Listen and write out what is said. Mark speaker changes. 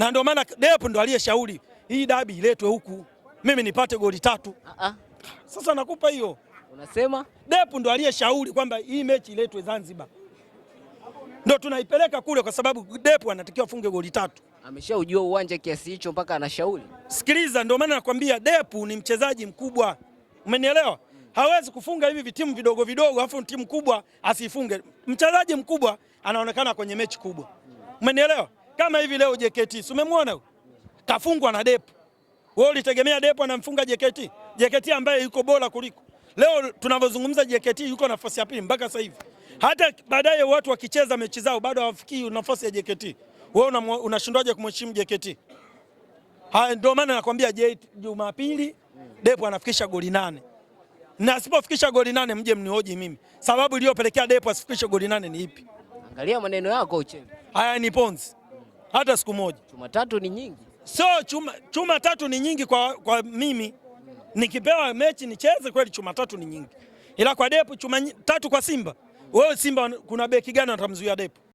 Speaker 1: na ndio maana Depu ndo aliyeshauri hii dabi iletwe huku, mimi nipate goli 3. Sasa nakupa hiyo.
Speaker 2: Unasema
Speaker 1: Depu ndo aliyeshauri kwamba hii mechi iletwe Zanzibar, ndo tunaipeleka kule kwa sababu Depu anatakiwa afunge goli 3.
Speaker 2: Ameshaujua uwanja kiasi hicho mpaka anashauri.
Speaker 1: Sikiliza, ndio maana nakwambia Depu ni mchezaji mkubwa, umenielewa? Hawezi kufunga hivi vitimu vidogo vidogo afu timu kubwa asifunge. Mchezaji mkubwa anaonekana kwenye mechi kubwa, umenielewa? Kama hivi leo JKT, umemwona kafungwa na Depu. Wewe ulitegemea Depu anamfunga JKT? JKT ambaye yuko bora kuliko. Leo tunavyozungumza JKT yuko nafasi ya pili mpaka sasa hivi. Hata baadaye watu wakicheza mechi zao bado hawafikii nafasi ya JKT. Wewe unashindwaje kumheshimu JKT? Haya, ndio maana nakwambia Jumapili Depu anafikisha goli 8. Na asipofikisha goli 8 mje mnihoji mimi. Sababu iliyopelekea Depu asifikishe goli 8 ni ipi?
Speaker 2: Angalia maneno yako Uchebe.
Speaker 1: Haya ni ponzi. Hata siku moja.
Speaker 2: Chuma 3 ni nyingi.
Speaker 1: So chuma 3 ni nyingi kwa mimi. Nikipewa mechi nicheze kweli chuma 3 ni nyingi. Ila kwa Depu chuma 3 kwa Simba. Wewe Simba kuna beki gani atamzuia Depu?